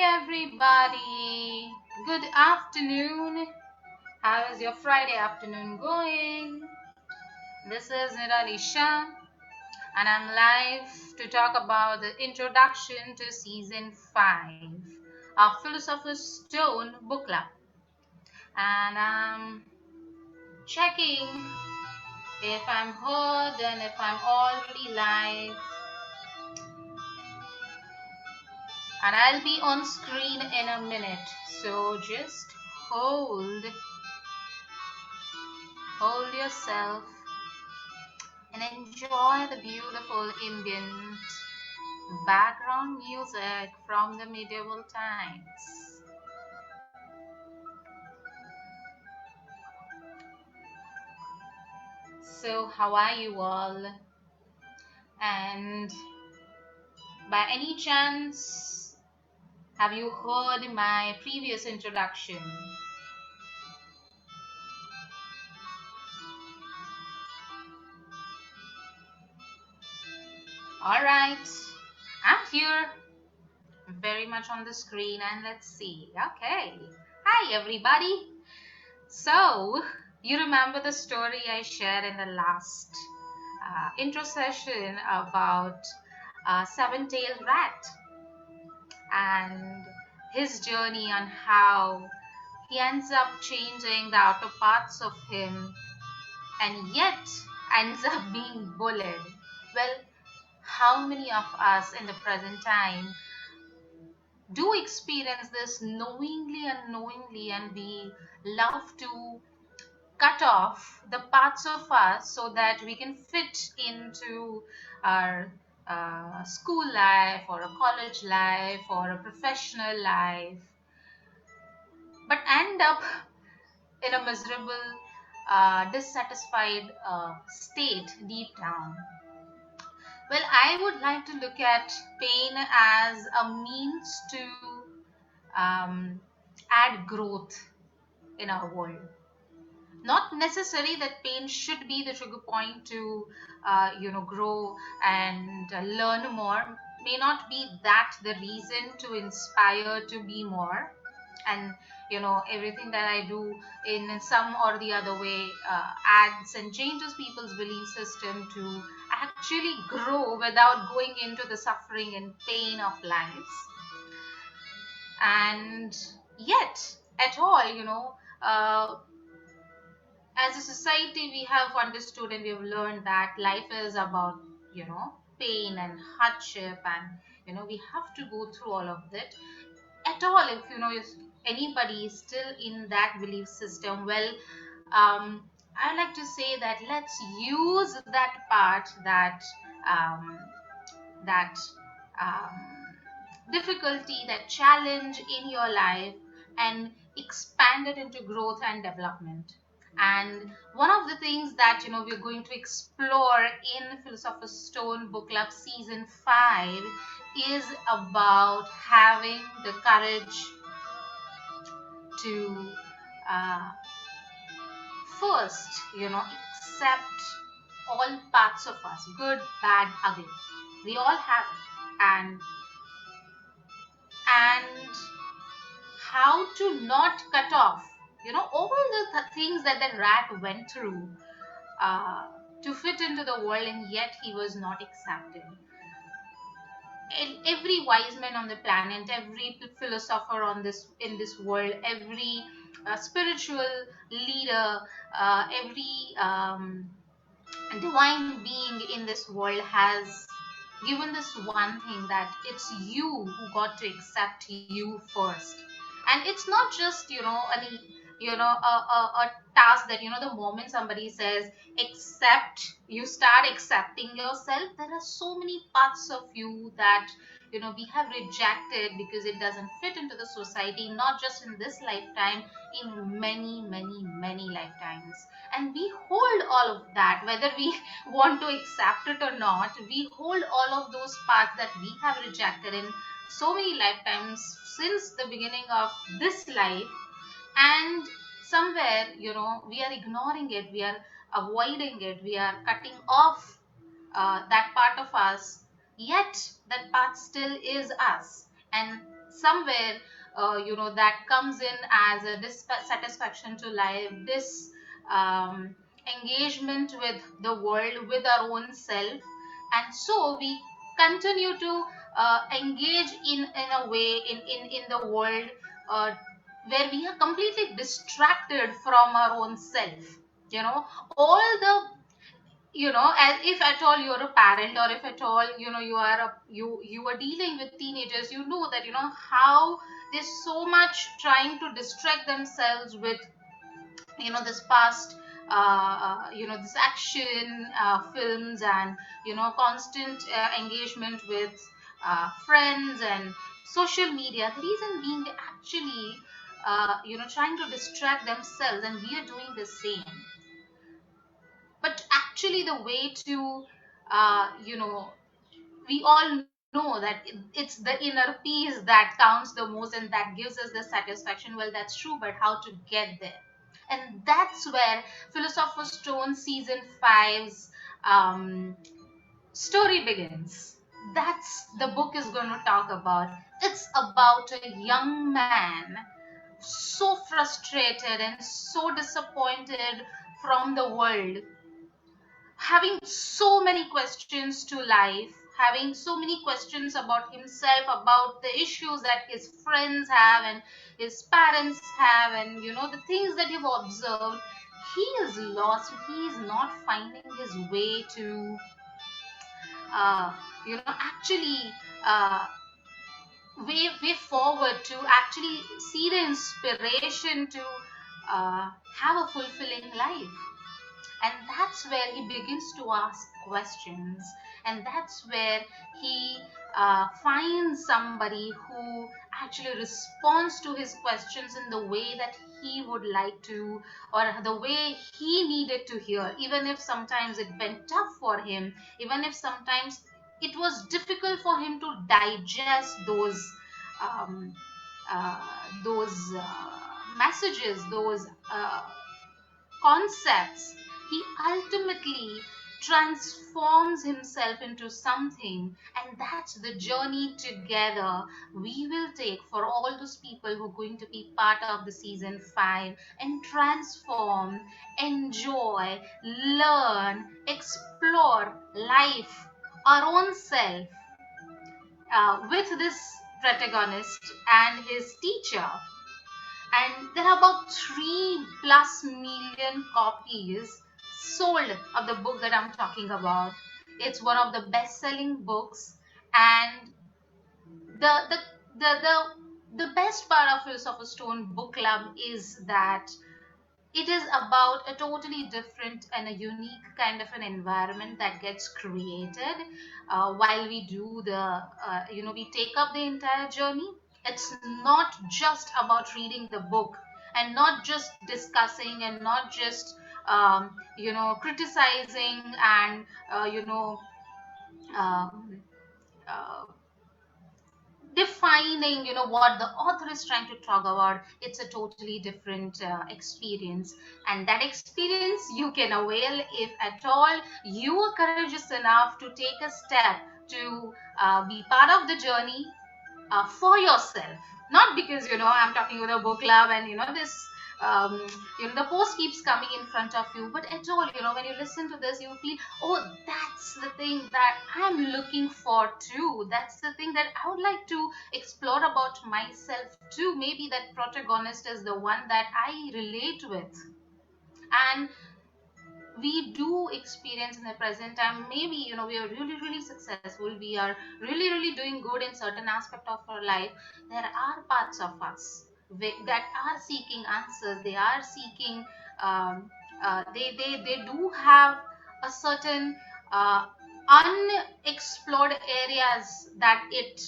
everybody. Good afternoon. How is your Friday afternoon going? This is Nirali Shah, and I'm live to talk about the introduction to season 5 of Philosopher's Stone book club. And I'm checking if I'm heard and if I'm already live. And I'll be on screen in a minute, so just hold yourself and enjoy the beautiful ambient background music from the medieval times. So how are you all? And by any chance, have you heard my previous introduction? Alright, I'm here, very much on the screen, and let's see. Okay, hi everybody. So, you remember the story I shared in the last intro session about seven-tailed rat and his journey on how he ends up changing the outer parts of him and yet ends up being bullied. Well, how many of us in the present time do experience this knowingly and unknowingly, and we love to cut off the parts of us so that we can fit into our school life or a college life or a professional life, but end up in a miserable, dissatisfied state deep down. Well, I would like to look at pain as a means to add growth in our world. Not necessary that pain should be the trigger point to grow and learn more. May not be that the reason to inspire to be more. And everything that I do in some or the other way adds and changes people's belief system to actually grow without going into the suffering and pain of lives. And yet at all, as a society, we have understood and we have learned that life is about pain and hardship, and we have to go through all of that. At all, if anybody is still in that belief system, well, I like to say that let's use that part, that difficulty, that challenge in your life, and expand it into growth and development. And one of the things that we're going to explore in Philosopher's Stone book club season 5 is about having the courage to first accept all parts of us, good, bad, ugly. We all have it. And how to not cut off all the things that the rat went through to fit into the world, and yet he was not accepted. Every wise man on the planet, every philosopher in this world, every spiritual leader, every divine being in this world has given this one thing, that it's you who got to accept you first. And it's not just a task that the moment somebody says accept, you start accepting yourself. There are so many parts of you that we have rejected because it doesn't fit into the society, not just in this lifetime, in many lifetimes. And we hold all of that, whether we want to accept it or not. We hold all of those parts that we have rejected in so many lifetimes since the beginning of this life, and somewhere we are ignoring it, we are avoiding it, we are cutting off that part of us, yet that part still is us. And somewhere that comes in as a dissatisfaction to life, this um, engagement with the world, with our own self. And so we continue to engage in a way in the world, uh, where we are completely distracted from our own self. All the, as if at all you're a parent, or if at all you are dealing with teenagers, you know that how there's so much trying to distract themselves with this past, this action films, and constant engagement with friends and social media. The reason being, they actually trying to distract themselves, and we are doing the same. But actually the way to, we all know that it's the inner peace that counts the most and that gives us the satisfaction. Well, that's true, but how to get there? And that's where Philosopher's Stone season 5's story begins. That's the book is going to talk about. It's about a young man so frustrated and so disappointed from the world, having so many questions to life, having so many questions about himself, about the issues that his friends have and his parents have, and the things that you've observed. He is lost. He is not finding his way to, actually, uh, way forward, to actually see the inspiration to have a fulfilling life. And that's where he begins to ask questions, and that's where he finds somebody who actually responds to his questions in the way that he would like to, or the way he needed to hear, even if sometimes it went tough for him, even if sometimes it was difficult for him to digest um, uh, those messages, those concepts. He ultimately transforms himself into something, and that's the journey together we will take for all those people who are going to be part of the season 5, and transform, enjoy, learn, explore life, our own self, with this protagonist and his teacher. And there are about 3+ million copies sold of the book that I'm talking about. It's one of the best-selling books, and the the the the, the best part of Philosopher's Stone book club is that it is about a totally different and a unique kind of an environment that gets created while we do the, we take up the entire journey. It's not just about reading the book, and not just discussing, and not just criticizing, and um, uh, defining what the author is trying to talk about. It's a totally different experience, and that experience you can avail if at all you are courageous enough to take a step to be part of the journey for yourself. Not because I'm talking about a book club, and this um, the post keeps coming in front of you, but at all, when you listen to this, you feel, oh, that's the thing that I'm looking for too. That's the thing that I would like to explore about myself too. Maybe that protagonist is the one that I relate with. And we do experience in the present time, maybe we are really really successful, we are really really doing good in certain aspect of our life. There are parts of us that are seeking answers. They are seeking, they do have a certain unexplored areas that it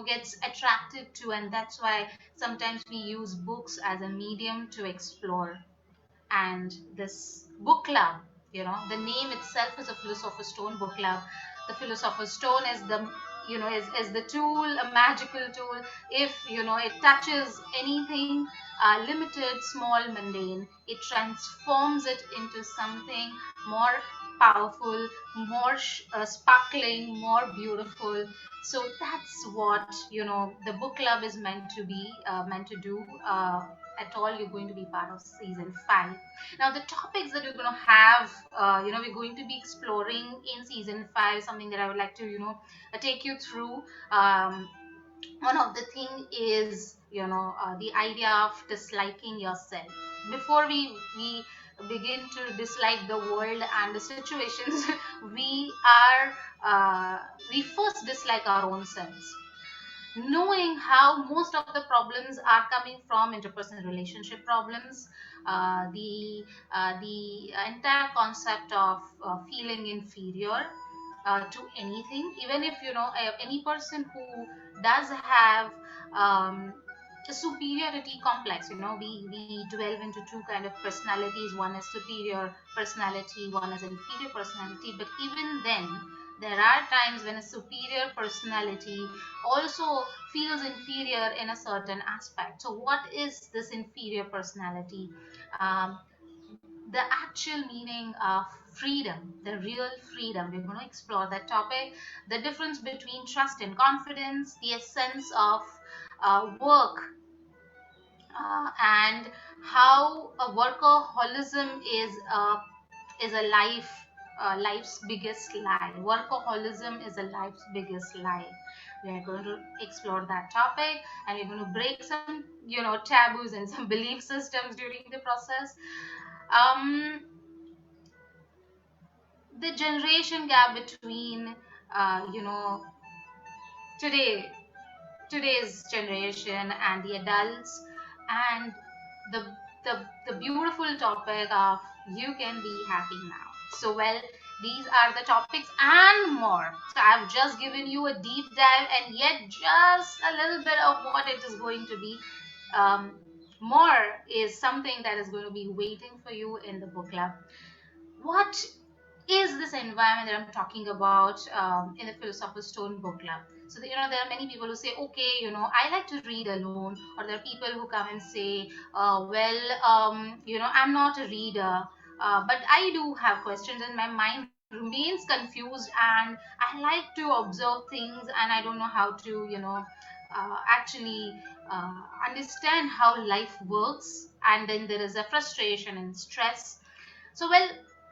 gets attracted to, and that's why sometimes we use books as a medium to explore. And this book club, the name itself is a Philosopher's Stone book club. The Philosopher's Stone is the, is the tool, a magical tool. If it touches anything limited, small, mundane, it transforms it into something more powerful, more sparkling, more beautiful. So that's what the book club is meant to be, meant to do. At all, you're going to be part of season 5. Now, the topics that we're going to have, we're going to be exploring in season 5, something that I would like to, take you through. One of the thing is, the idea of disliking yourself. Before we begin to dislike the world and the situations, we are we first dislike our own selves, knowing how most of the problems are coming from interpersonal relationship problems. The entire concept of feeling inferior to anything, even if any person who does have um, a superiority complex. We delve into two kind of personalities. One is superior personality, one is inferior personality. But even then, there are times when a superior personality also feels inferior in a certain aspect. So what is this inferior personality? um, the actual meaning of freedom, the real freedom. We're going to explore that topic, the difference between trust and confidence, the essence of work, and how a workaholism is a life's biggest lie. Workaholism is a life's biggest lie. We are going to explore that topic, and we're going to break some taboos and some belief systems during the process. um the generation gap between today today's generation and the adults, and the the beautiful topic of you can be happy now. So, well, these are the topics and more. So I've just given you a deep dive, and yet just a little bit of what it is going to be. um, More is something that is going to be waiting for you in the book club. What is this environment that I'm talking about in the Philosopher's Stone book club? So, there are many people who say, okay, I like to read alone, or there are people who come and say, I'm not a reader, but I do have questions, and my mind remains confused, and I like to observe things, and I don't know how to, actually understand how life works, and then there is a frustration and stress. So, well,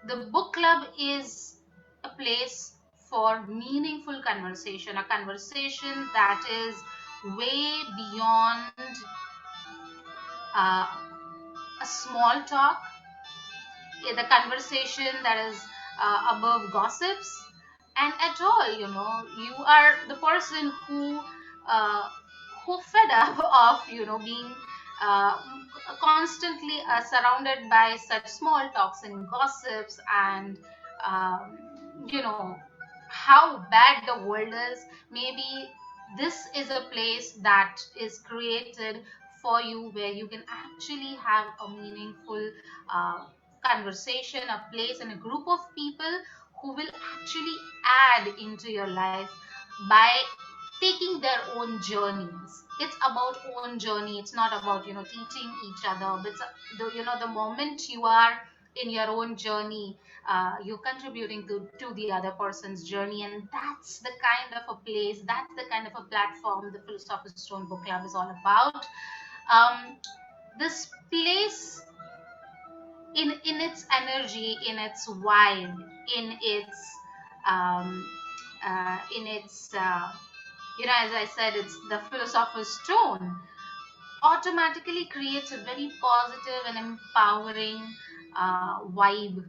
the book club is a place for meaningful conversation, a conversation that is way beyond uh, a small talk, the conversation that is above gossips. And at all, you are the person uh, who fed up of being uh, constantly surrounded by such small talks and gossips, and um, you know how bad the world is. Maybe this is a place that is created for you, where you can actually have a meaningful uh, conversation, a place, and a group of people who will actually add into your life by taking their own journeys. It's about own journey. It's not about teaching each other. But the moment you are in your own journey, you're contributing to the other person's journey, and that's the kind of a place, that's the kind of a platform the Philosopher's Stone book club is all about. This place, in its energy, in its vibe, um, in its as I said, it's the Philosopher's Stone, automatically creates a very positive and empowering vibe,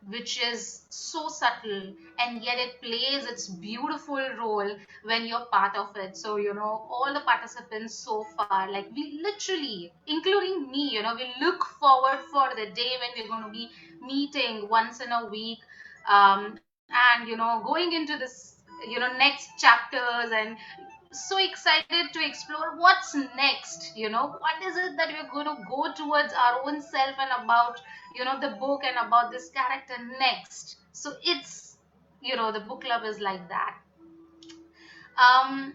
which is so subtle, and yet it plays its beautiful role when you're part of it. So, all the participants so far, like, we literally, including me, we look forward for the day when we're going to be meeting once in a week, and going into this next chapters, and so excited to explore what's next. What is it that we're going to go towards our own self, and about the book, and about this character next. So it's the book club is like that. um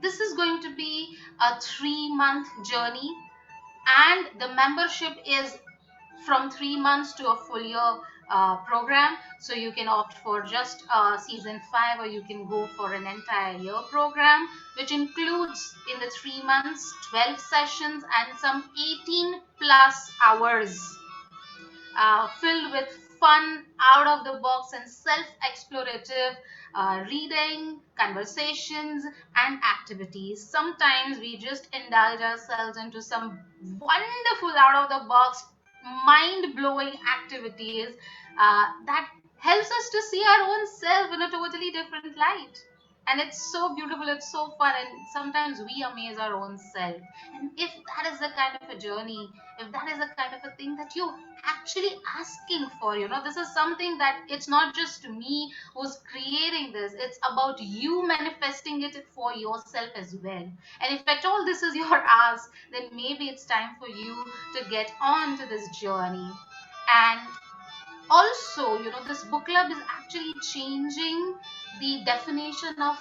this is going to be a 3-month journey, and the membership is from 3 months to a full year. program. So you can opt for just season 5, or you can go for an entire year program, which includes in the 3 months 12 sessions and some 18 plus hours filled with fun, out of the box, and self explorative reading, conversations, and activities. Sometimes we just indulge ourselves into some wonderful, out of the box, mind blowing activities that helps us to see our own self in a totally different light. And it's so beautiful, it's so fun, and sometimes we amaze our own self. And if that is the kind of a journey, if that is the kind of a thing that you actually asking for, this is something that it's not just me who's creating this, it's about you manifesting it for yourself as well. And if at all this is your ask, then maybe it's time for you to get on to this journey. And also, this book club is actually changing the definition of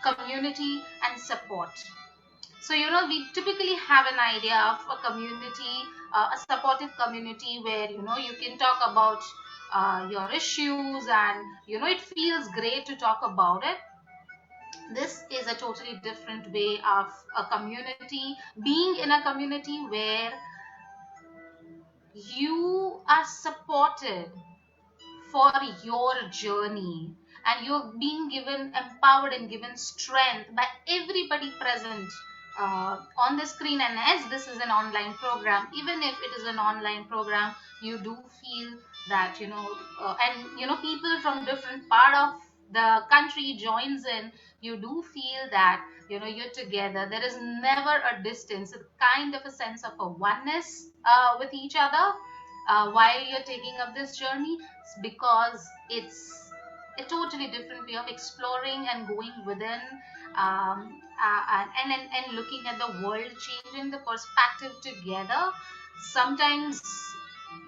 community and support. So, we typically have an idea of a community, a supportive community where, you can talk about your issues, and, it feels great to talk about it. This is a totally different way of a community, being in a community where you are supported for your journey, and you're being given empowered and given strength by everybody present on the screen. And as this is an online program, even if it is an online program, you do feel that, and people from different part of the country joins in. You do feel that, you're together. There is never a distance, a kind of a sense of a oneness with each other while you're taking up this journey, because it's a totally different way of exploring and going within, and looking at the world, changing the perspective together. Sometimes,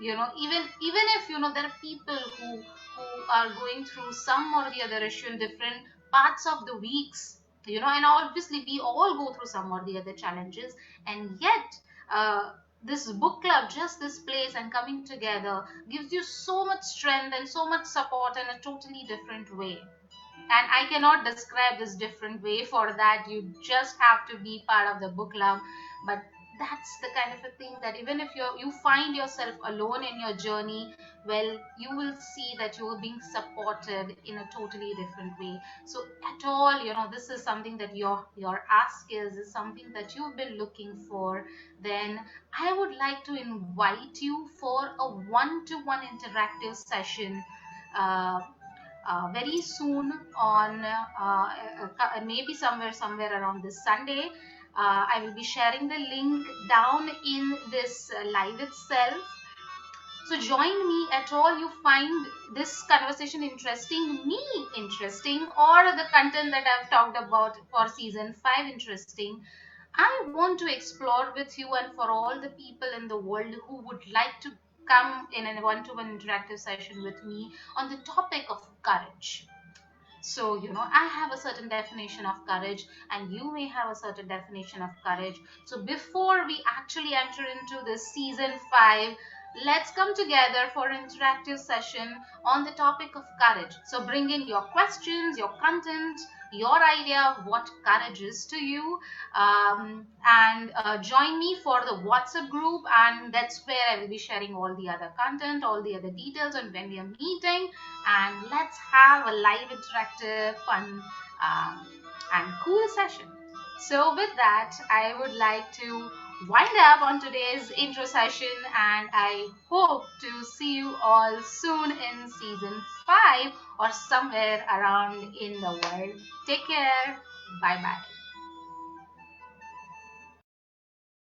even if there are people who are going through some or the other issue in different parts of the weeks, and obviously we all go through some or the other challenges, and yet this book club, just this place and coming together, gives you so much strength and so much support in a totally different way. And I cannot describe this different way. For that, you just have to be part of the book club. But that's the kind of a thing that even if you find yourself alone in your journey, well, you will see that you are being supported in a totally different way. So at all, this is something that your ask is something that you've been looking for, then I would like to invite you for a one-to-one interactive session uh, very soon on maybe somewhere around this Sunday. I will be sharing the link down in this live itself. So join me at all. You find this conversation interesting, me interesting, or the content that I've talked about for season 5 interesting. I want to explore with you, and for all the people in the world who would like to come in a one-to-one interactive session with me on the topic of courage. So, I have a certain definition of courage, and you may have a certain definition of courage. So, before we actually enter into this season 5, let's come together for an interactive session on the topic of courage. So, bring in your questions, your content, your idea of what courage is to you, and join me for the WhatsApp group, and that's where I will be sharing all the other content, all the other details on when we are meeting, and let's have a live interactive fun and cool session. So with that, I would like to wind up on today's intro session, and I hope to see you all soon in season 5 or somewhere around in the world. Take care. Bye bye.